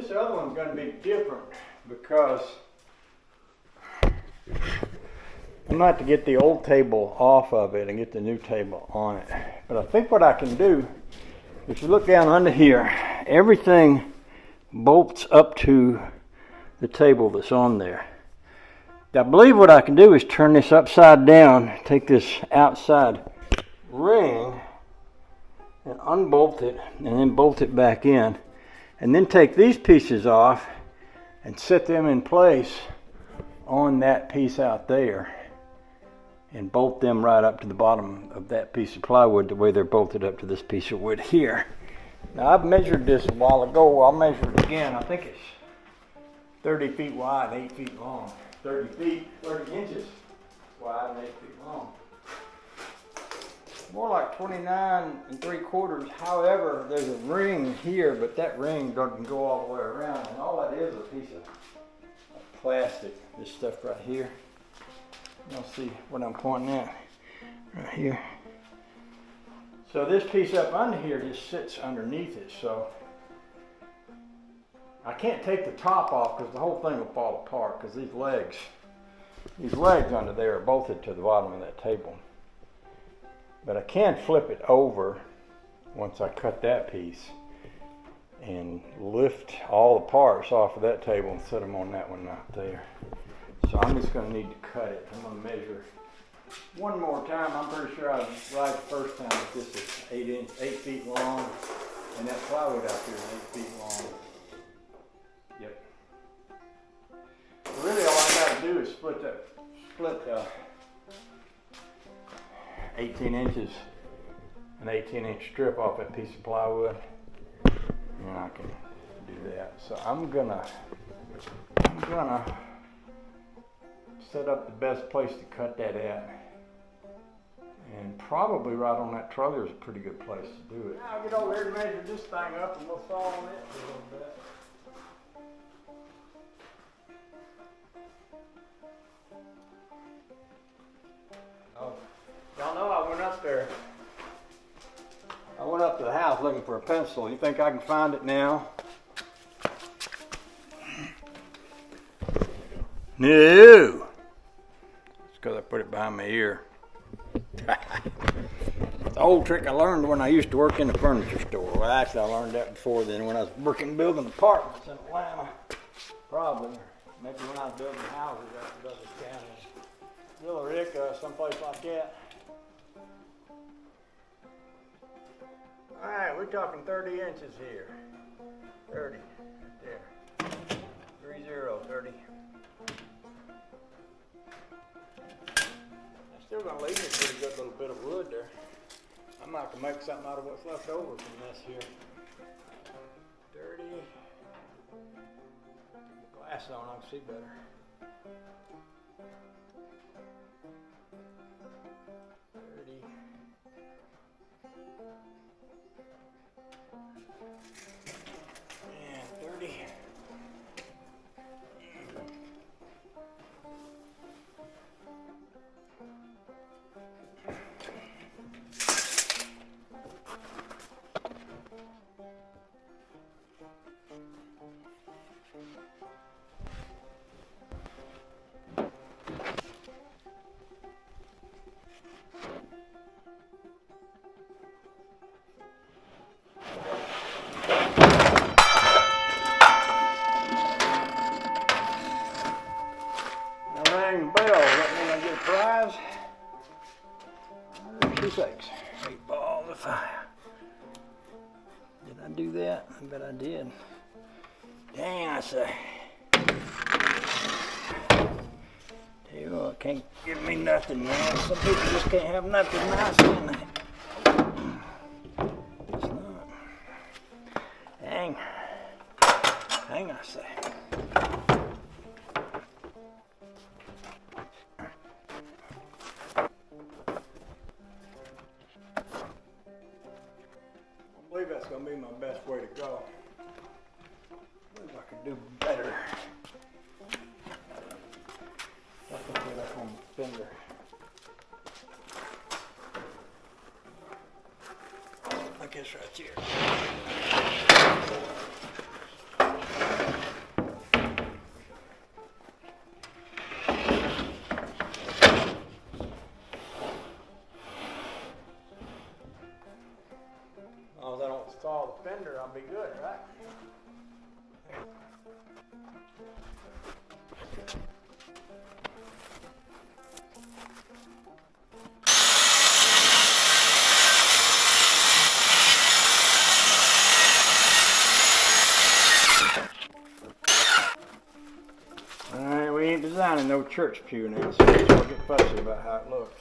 this other one's going to be different because I'm going to have to get the old table off of it and get the new table on it. But I think what I can do, if you look down under here, everything bolts up to the table that's on there. I believe what I can do is turn this upside down, take this outside ring and unbolt it and then bolt it back in, and then take these pieces off and set them in place on that piece out there and bolt them right up to the bottom of that piece of plywood the way they're bolted up to this piece of wood here. Now I've measured this a while ago. I'll measure it again. I think it's 30 feet wide and 8 feet long. 30 inches wide and 8 feet long. More like 29 3/4. However, there's a ring here, but that ring doesn't go all the way around. And all that is a piece of plastic. This stuff right here. You'll see what I'm pointing at right here. So this piece up under here just sits underneath it. So I can't take the top off because the whole thing will fall apart because these legs under there are bolted to the bottom of that table. But I can flip it over once I cut that piece and lift all the parts off of that table and set them on that one out there. So I'm just going to need to cut it. I'm going to measure one more time. I'm pretty sure I was right the first time that this is 8 feet long and that plywood out here is 8 feet long. Yep. So really all I got to do is split 18 inches, an 18-inch strip off that piece of plywood, and I can do that. So I'm gonna set up the best place to cut that at, and probably right on that trailer is a pretty good place to do it. Now I'll get over here to measure this thing up and we'll saw on it for a little bit. Oh, y'all know I went up there. I went up to the house looking for a pencil. You think I can find it now? No. It's because I put it behind my ear. It's an old trick I learned when I used to work in the furniture store. Well, actually, I learned that before then when I was working building apartments in Atlanta. Probably. Maybe when I was building houses out in Douglas County. Villa Rica, someplace like that. All right, we're talking 30 inches here. 30, there. 30, 30. I'm still gonna leave me a pretty good little bit of wood there. I might have to make something out of what's left over from this here. 30. Glass on, I can see better. 30. And 30. Bell, that means I get a prize. 126. 8 balls of fire. Did I do that? I bet I did. Dang, I say. Tell you what, can't give me nothing, man. Some people just can't have nothing nice, can they? It's not. Dang. Dang, I say. I believe that's going to be my best way to go. I believe I could do better. I can get up on my finger. Like this right here. designing no church pew now, so let's not get fussy about how it looks.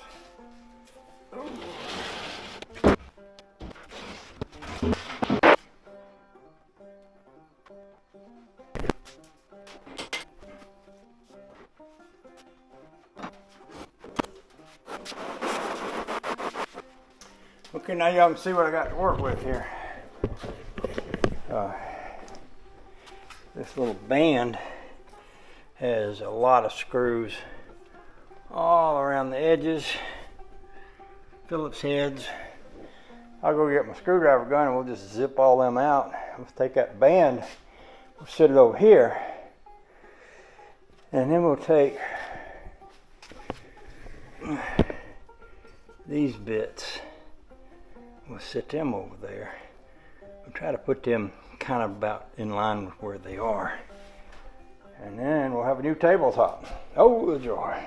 Okay, now y'all can see what I got to work with here. This little band has a lot of screws all around the edges, Phillips heads. I'll go get my screwdriver gun and we'll just zip all them out. Let's take that band, we'll sit it over here, and then we'll take these bits. We'll sit them over there. We'll try to put them kind of about in line with where they are. And then we'll have a new tabletop. Oh, the joy.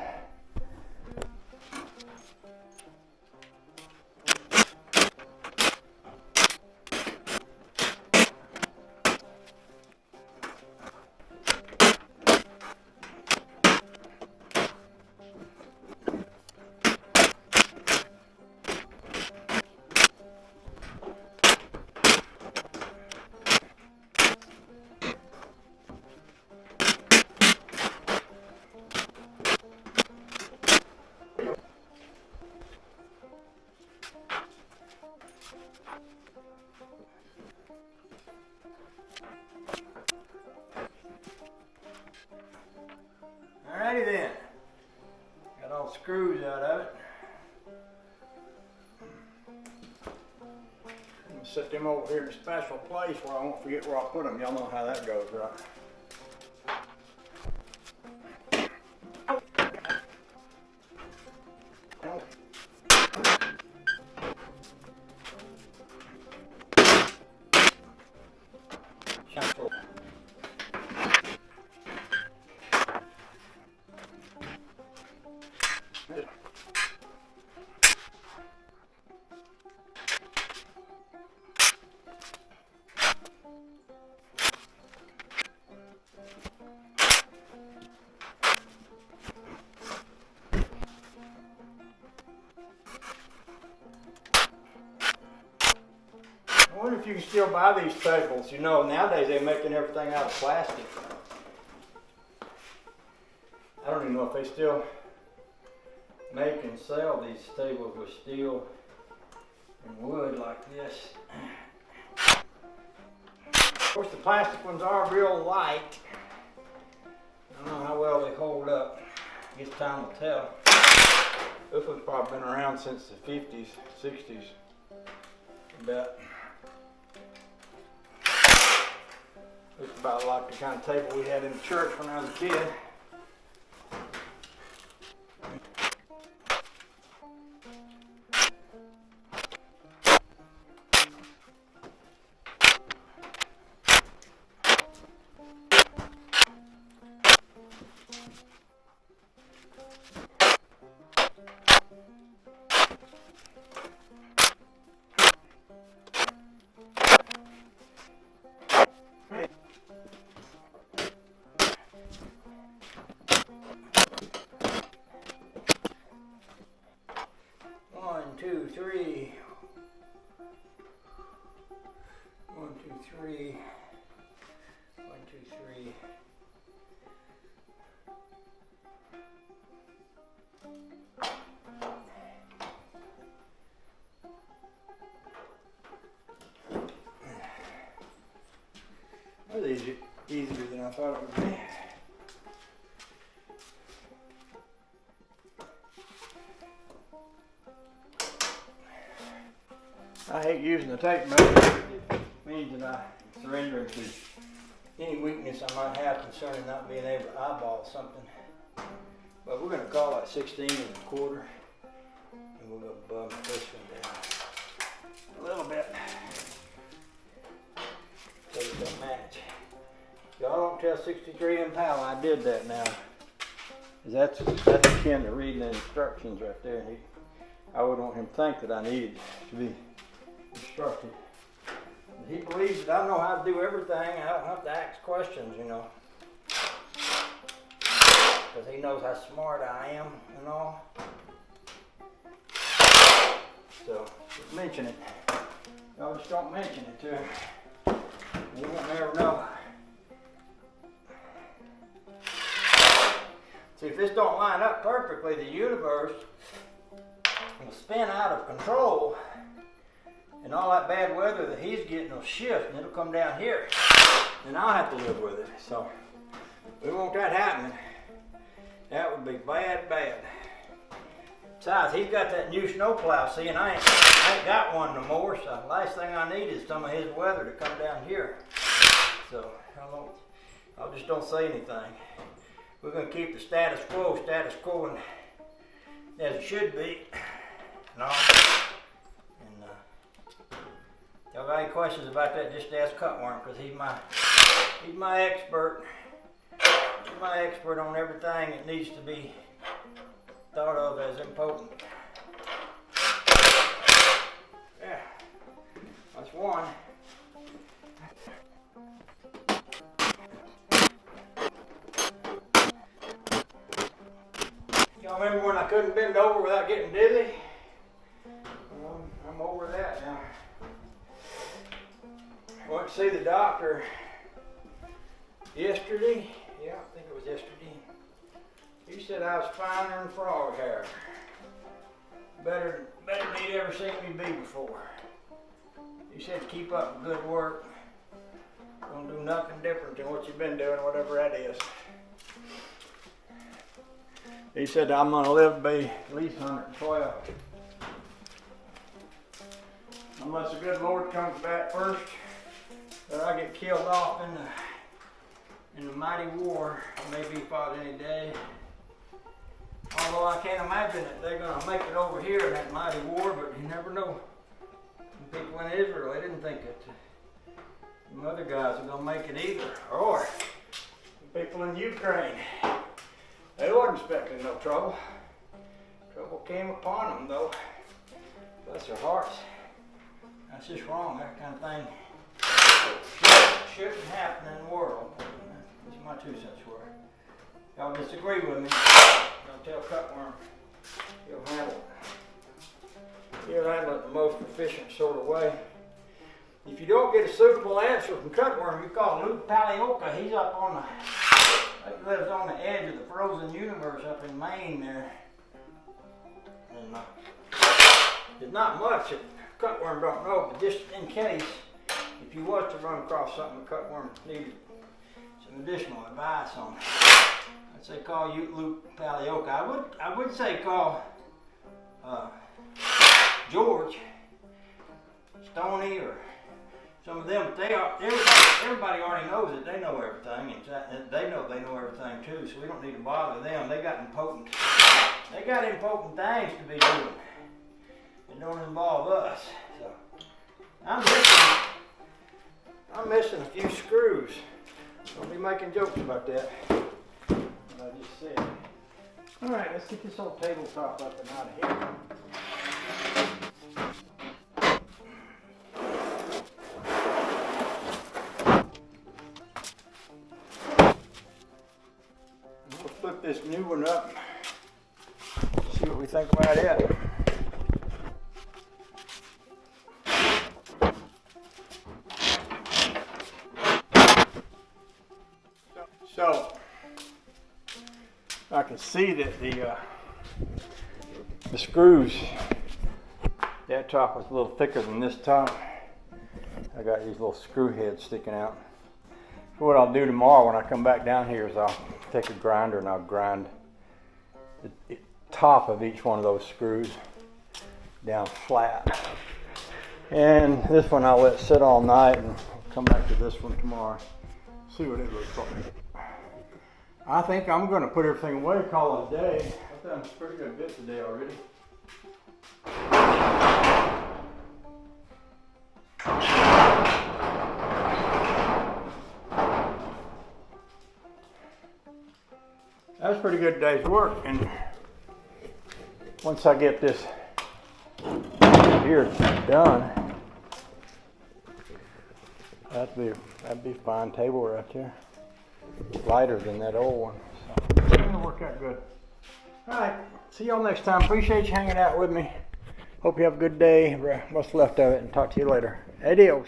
Alrighty then, got all the screws out of it. I'm gonna set them over here in a special place where I won't forget where I put them. Y'all know how that goes, right? I wonder if you can still buy these tables. You know, nowadays they're making everything out of plastic. I don't even know if they still make and sell these tables with steel and wood like this. Of course, the plastic ones are real light. I don't know how well they hold up. I guess time will tell. This one's probably been around since the 50s, 60s. I bet. It's about like the kind of table we had in the church when I was a kid. One, two, three. 1, 2, 3. 1, 2, 3. That was easier than I thought it would be. I hate using the tape measure. It means that I surrender to any weakness I might have concerning not being able to eyeball something. But we're going to call it 16 1/4, and we're going to bump this one down a little bit so it don't match. Y'all don't tell 63 and pal I did that now. That's akin to reading the instructions right there. I wouldn't want him to think that I needed to be instructed. He believes that I know how to do everything. I don't have to ask questions, you know. because he knows how smart I am and all. So, just mention it. Y'all just don't mention it to him. You won't never know. See, if this don't line up perfectly, the universe will spin out of control, and all that bad weather that he's getting will shift, and it'll come down here, and I'll have to live with it. So, we want that happening. That would be bad, bad. Besides, he's got that new snowplow, see, and I ain't got one no more, so the last thing I need is some of his weather to come down here. So, I just don't say anything. We're going to keep the status quo, and as it should be. No. And y'all got any questions about that, just ask Cutworm, because he's my expert. He's my expert on everything that needs to be thought of as important. Yeah, that's one. Y'all remember when I couldn't bend over without getting dizzy? I'm over that now. I went to see the doctor yesterday. Yeah, I think it was yesterday. He said I was finer than frog hair. Better than he'd ever seen me be before. He said keep up good work. Don't do nothing different than what you've been doing, whatever that is. He said I'm going to live to be at least 112. Unless the good Lord comes back first, that I get killed off in the mighty war, maybe fought any day. Although I can't imagine that they're going to make it over here in that mighty war, but you never know. The people in Israel, they didn't think that the other guys are going to make it either. Or the people in Ukraine. They wasn't expecting no trouble. Trouble came upon them, though. Bless their hearts. That's just wrong. That kind of thing shouldn't happen in the world. This is my 2 cents worth. Y'all disagree with me? Don't tell Cutworm. He'll handle it. He'll handle it the most efficient sort of way. If you don't get a suitable answer from Cutworm, you call Luke Palioka. He's up on the... He lives on the edge of the frozen universe up in Maine there. And there's not much that Cutworm don't know, but just in case, if you was to run across something that Cutworm needed some additional advice on, I'd say call you Luke Palioka. I would say call George Stoney or some of them, but everybody already knows that they know everything, and they know everything too, so we don't need to bother them. They got important things to be doing. It don't involve us. So I'm missing a few screws. Don't be making jokes about that. What I just said. All right, let's get this old tabletop up and out of here. Flip this new one up, see what we think about it. So I can see that the screws, that top was a little thicker than this top. I got these little screw heads sticking out. So what I'll do tomorrow when I come back down here is I'll take a grinder and I'll grind the top of each one of those screws down flat. And this one I'll let sit all night and I'll come back to this one tomorrow. See what it looks like. I think I'm going to put everything away, call it a day. I've done a pretty good bit today already. That was a pretty good day's work, and once I get this here done, that'd be a fine table right there. Lighter than that old one. So, That'll work out good. All right, see y'all next time. Appreciate you hanging out with me. Hope you have a good day, what's left of it, and talk to you later. Adios.